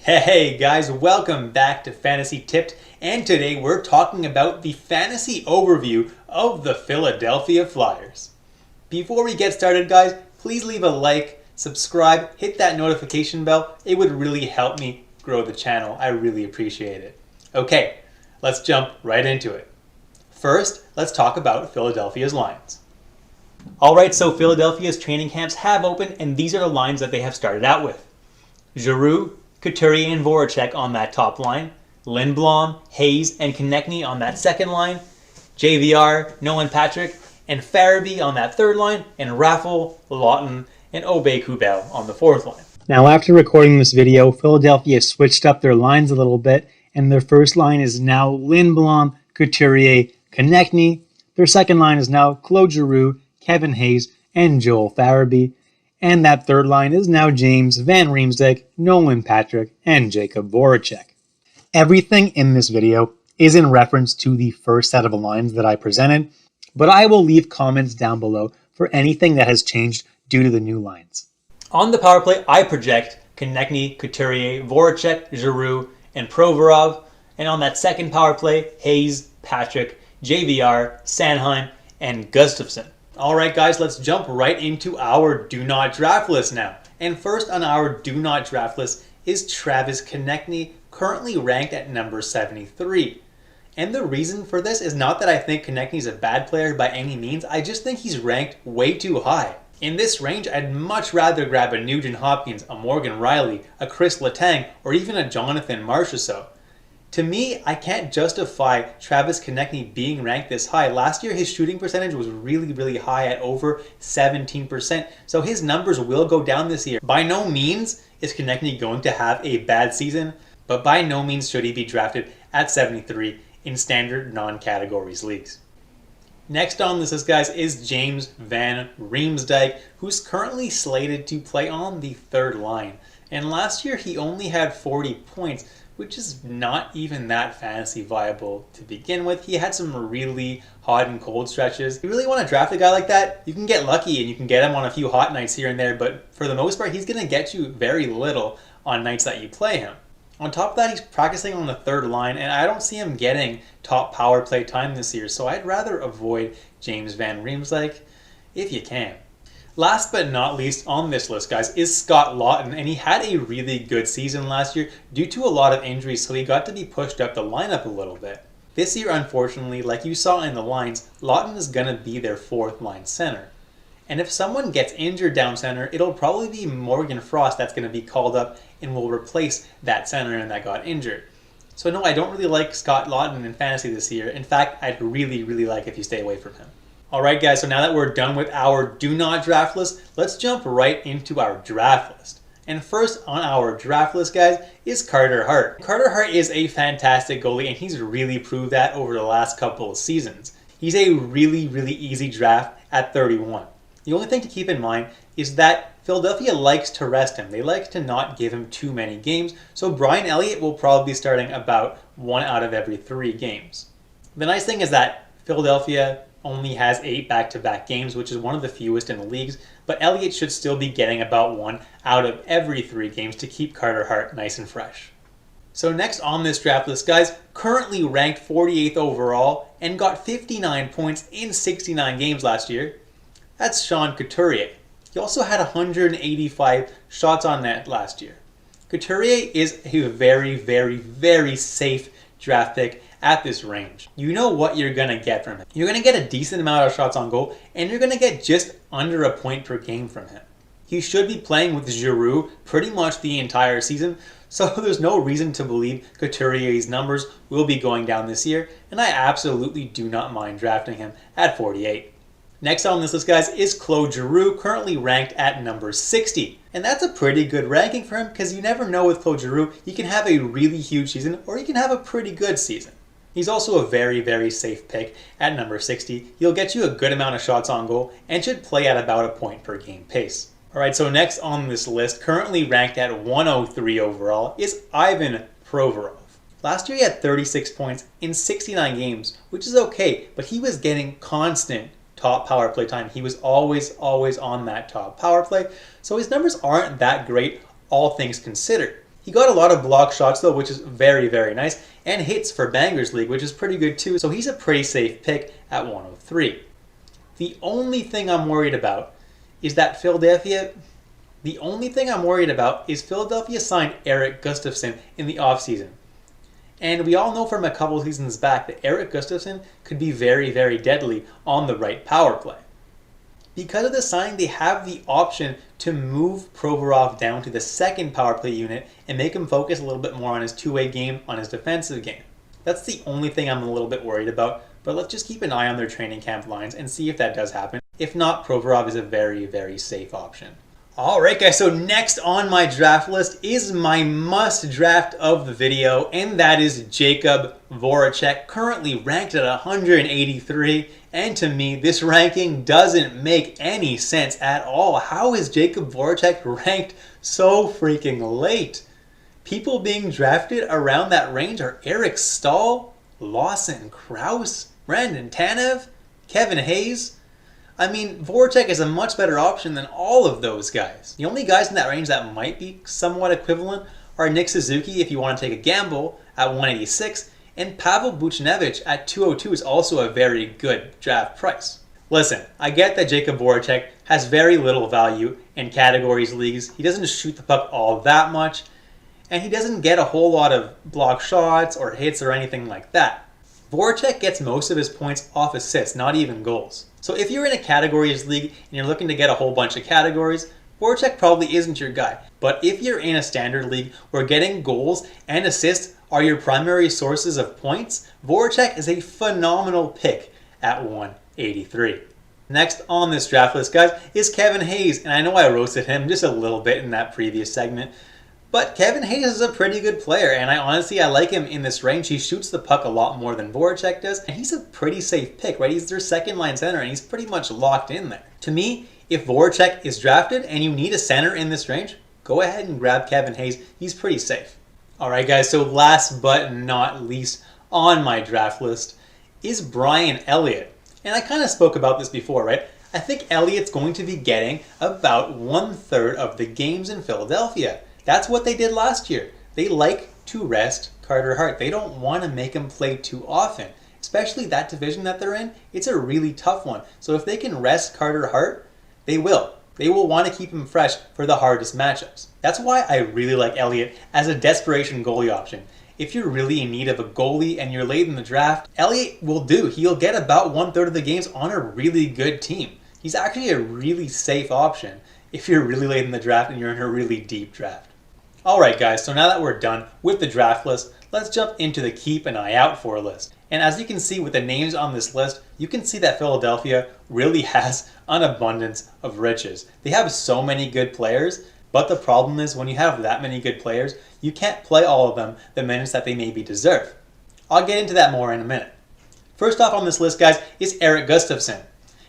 Hey guys, welcome back to Fantasy Tipped, and today we're talking about the fantasy overview of the Philadelphia Flyers. Before we get started guys, please leave a like, subscribe, hit that notification bell. It would really help me grow the channel. I really appreciate it. Okay, let's jump right into it. First, let's talk about Philadelphia's lines. Alright, so Philadelphia's training camps have opened, and these are the lines that they have started out with. Giroux, Couturier and Voracek on that top line, Lindblom, Hayes, and Konechny on that second line, JVR, Nolan Patrick, and Farabee on that third line, and Raffle, Lawton, and Aubé-Kubel on the fourth line. Now after recording this video, Philadelphia switched up their lines a little bit, and their first line is now Lindblom, Couturier, Konechny. Their second line is now Claude Giroux, Kevin Hayes, and Joel Farabee. And that third line is now James Van Riemsdyk, Nolan Patrick, and Jacob Voracek. Everything in this video is in reference to the first set of lines that I presented, but I will leave comments down below for anything that has changed due to the new lines. On the power play, I project Konechny, Couturier, Voracek, Giroux, and Provorov. And on that second power play, Hayes, Patrick, JVR, Sanheim, and Gustafsson. Alright guys, let's jump right into our do not draft list now. And first on our do not draft list is Travis Konechny, currently ranked at number 73. And the reason for this is not that I think Konechny is a bad player by any means, I just think he's ranked way too high. In this range, I'd much rather grab a Nugent Hopkins, a Morgan Riley, a Chris Letang, or even a Jonathan Marchessault. To me, I can't justify Travis Konechny being ranked this high. Last year, his shooting percentage was really high at over 17%, so his numbers will go down this year. By no means is Konechny going to have a bad season, but by no means should he be drafted at 73 in standard non-categories leagues. Next on this list, guys, is James Van Riemsdyk, who's currently slated to play on the third line. And last year, he only had 40 points, which is not even that fantasy viable to begin with. He had some really hot and cold stretches. If you really want to draft a guy like that, you can get lucky and you can get him on a few hot nights here and there, but for the most part, he's going to get you very little on nights that you play him. On top of that, he's practicing on the third line, and I don't see him getting top power play time this year, so I'd rather avoid James Van Riemsdyk if you can. Last but not least on this list, guys, is Scott Lawton, and he had a really good season last year due to a lot of injuries, so he got to be pushed up the lineup a little bit. This year, unfortunately, like you saw in the lines, Lawton is going to be their fourth line center. And if someone gets injured down center, it'll probably be Morgan Frost that's going to be called up and will replace that center that got injured. So no, I don't really like Scott Lawton in fantasy this year. In fact, I'd really like if you stay away from him. Alright guys, so now that we're done with our do not draft list, let's jump right into our draft list. And first on our draft list, guys, is Carter Hart. Carter Hart is a fantastic goalie, and he's really proved that over the last couple of seasons. He's a really easy draft at 31. The only thing to keep in mind is that Philadelphia likes to rest him. They like to not give him too many games, so Brian Elliott will probably be starting about 1 out of every 3 games. The nice thing is that Philadelphia only has 8 back-to-back games, which is one of the fewest in the leagues, but Elliott should still be getting about 1 out of every 3 games to keep Carter Hart nice and fresh. So next on this draft list, guys, currently ranked 48th overall and got 59 points in 69 games last year, that's Sean Couturier. He also had 185 shots on net last year. Couturier is a very safe draft pick at this range. You know what you're going to get from him. You're going to get a decent amount of shots on goal, and you're going to get just under a point per game from him. He should be playing with Giroux pretty much the entire season, so there's no reason to believe Couturier's numbers will be going down this year, and I absolutely do not mind drafting him at 48. Next on this list, guys, is Claude Giroux, currently ranked at number 60. And that's a pretty good ranking for him because you never know with Claude Giroux. He can have a really huge season or he can have a pretty good season. He's also a very safe pick at number 60. He'll get you a good amount of shots on goal and should play at about a point per game pace. Alright, so next on this list, currently ranked at 103 overall, is Ivan Provorov. Last year he had 36 points in 69 games, which is okay, but he was getting constant top power play time. He was always on that top power play, so his numbers aren't that great, all things considered. He got a lot of block shots though, which is very, very nice, and hits for Bangers League, which is pretty good too, so he's a pretty safe pick at 103. The only thing I'm worried about is Philadelphia signed Eric Gustafsson in the offseason. And we all know from a couple seasons back that Eric Gustafsson could be very, very deadly on the right power play. Because of the signing, they have the option to move Provorov down to the second power play unit and make him focus a little bit more on his two-way game, on his defensive game. That's the only thing I'm a little bit worried about, but let's just keep an eye on their training camp lines and see if that does happen. If not, Provorov is a very, very safe option. Alright guys, so next on my draft list is my must draft of the video, and that is Jakub Voracek, currently ranked at 183. And to me, this ranking doesn't make any sense at all. How is Jakub Voracek ranked so freaking late? People being drafted around that range are Eric Stahl, Lawson Krause, Brandon Tanev, Kevin Hayes. I mean, Voracek is a much better option than all of those guys. The only guys in that range that might be somewhat equivalent are Nick Suzuki, if you want to take a gamble, at 186, and Pavel Buchnevich at 202 is also a very good draft price. Listen, I get that Jakub Voracek has very little value in categories leagues. He doesn't shoot the puck all that much, and he doesn't get a whole lot of block shots or hits or anything like that. Voracek gets most of his points off assists, not even goals. So if you're in a categories league and you're looking to get a whole bunch of categories, Voracek probably isn't your guy. But if you're in a standard league where getting goals and assists are your primary sources of points, Voracek is a phenomenal pick at 183. Next on this draft list, guys, is Kevin Hayes. And I know I roasted him just a little bit in that previous segment, but Kevin Hayes is a pretty good player, and I like him in this range. He shoots the puck a lot more than Voracek does, and he's a pretty safe pick, right? He's their second line center, and he's pretty much locked in there. To me, if Voracek is drafted and you need a center in this range, go ahead and grab Kevin Hayes. He's pretty safe. Alright guys, so last but not least on my draft list is Brian Elliott. And I kind of spoke about this before, right? I think Elliott's going to be getting about 1/3 of the games in Philadelphia. That's what they did last year. They like to rest Carter Hart. They don't want to make him play too often. Especially that division that they're in, it's a really tough one. So if they can rest Carter Hart, they will. They will want to keep him fresh for the hardest matchups. That's why I really like Elliott as a desperation goalie option. If you're really in need of a goalie and you're late in the draft, Elliott will do. He'll get about 1/3 of the games on a really good team. He's actually a really safe option if you're really late in the draft and you're in a really deep draft. Alright guys, so now that we're done with the draft list, let's jump into the keep an eye out for list. And as you can see with the names on this list, you can see that Philadelphia really has an abundance of riches. They have so many good players, but the problem is when you have that many good players, you can't play all of them the minutes that they maybe deserve. I'll get into that more in a minute. First off on this list, guys, is Eric Gustafsson.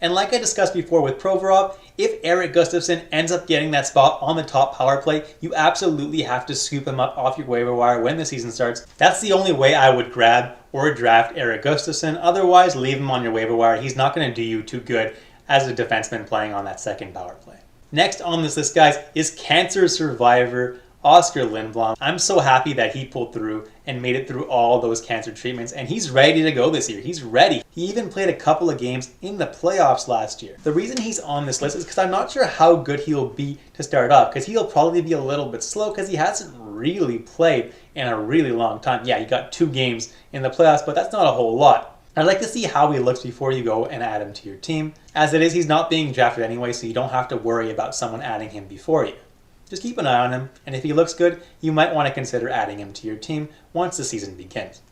And like I discussed before with Provorov, if Eric Gustafsson ends up getting that spot on the top power play, you absolutely have to scoop him up off your waiver wire when the season starts. That's the only way I would grab or draft Eric Gustafsson. Otherwise, leave him on your waiver wire. He's not going to do you too good as a defenseman playing on that second power play. Next on this list, guys, is cancer survivor Oscar Lindblom. I'm so happy that he pulled through and made it through all those cancer treatments, and he's ready to go this year. He's ready. He even played a couple of games in the playoffs last year. The reason he's on this list is because I'm not sure how good he'll be to start off, because he'll probably be a little bit slow because he hasn't really played in a really long time. Yeah, he got 2 games in the playoffs, but that's not a whole lot. I'd like to see how he looks before you go and add him to your team. As it is, he's not being drafted anyway, so you don't have to worry about someone adding him before you. Just keep an eye on him, and if he looks good, you might want to consider adding him to your team once the season begins.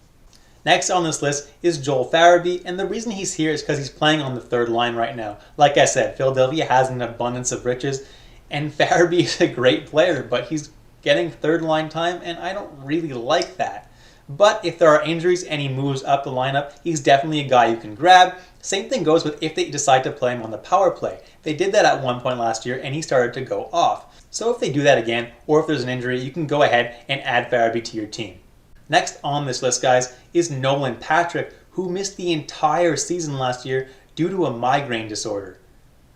Next on this list is Joel Farabee, and the reason he's here is because he's playing on the third line right now. Like I said, Philadelphia has an abundance of riches, and Farabee is a great player, but he's getting third line time, and I don't really like that. But if there are injuries and he moves up the lineup, he's definitely a guy you can grab. Same thing goes with if they decide to play him on the power play. They did that at one point last year, and he started to go off. So if they do that again, or if there's an injury, you can go ahead and add Farabee to your team. Next on this list, guys, is Nolan Patrick, who missed the entire season last year due to a migraine disorder.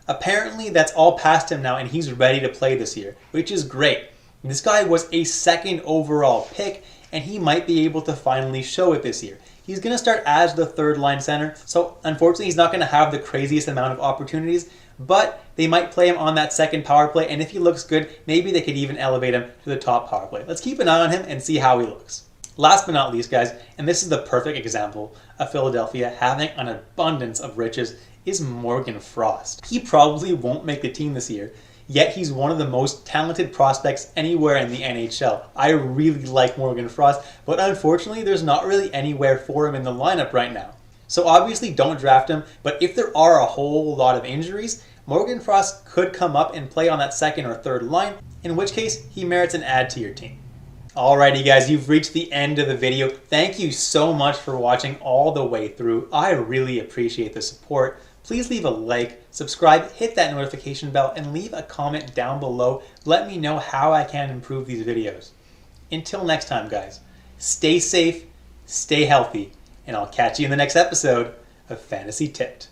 Apparently, that's all past him now, and he's ready to play this year, which is great. This guy was a second overall pick, and he might be able to finally show it this year. He's going to start as the third line center, so unfortunately he's not going to have the craziest amount of opportunities, but they might play him on that second power play, and if he looks good, maybe they could even elevate him to the top power play. Let's keep an eye on him and see how he looks. Last but not least, guys, and this is the perfect example of Philadelphia having an abundance of riches, is Morgan Frost. He probably won't make the team this year, yet he's one of the most talented prospects anywhere in the NHL. I really like Morgan Frost, but unfortunately there's not really anywhere for him in the lineup right now. So obviously don't draft him, but if there are a whole lot of injuries, Morgan Frost could come up and play on that second or third line, in which case he merits an add to your team. Alrighty guys, you've reached the end of the video. Thank you so much for watching all the way through. I really appreciate the support. Please leave a like, subscribe, hit that notification bell, and leave a comment down below. Let me know how I can improve these videos. Until next time guys, stay safe, stay healthy, and I'll catch you in the next episode of Fantasy Tipped.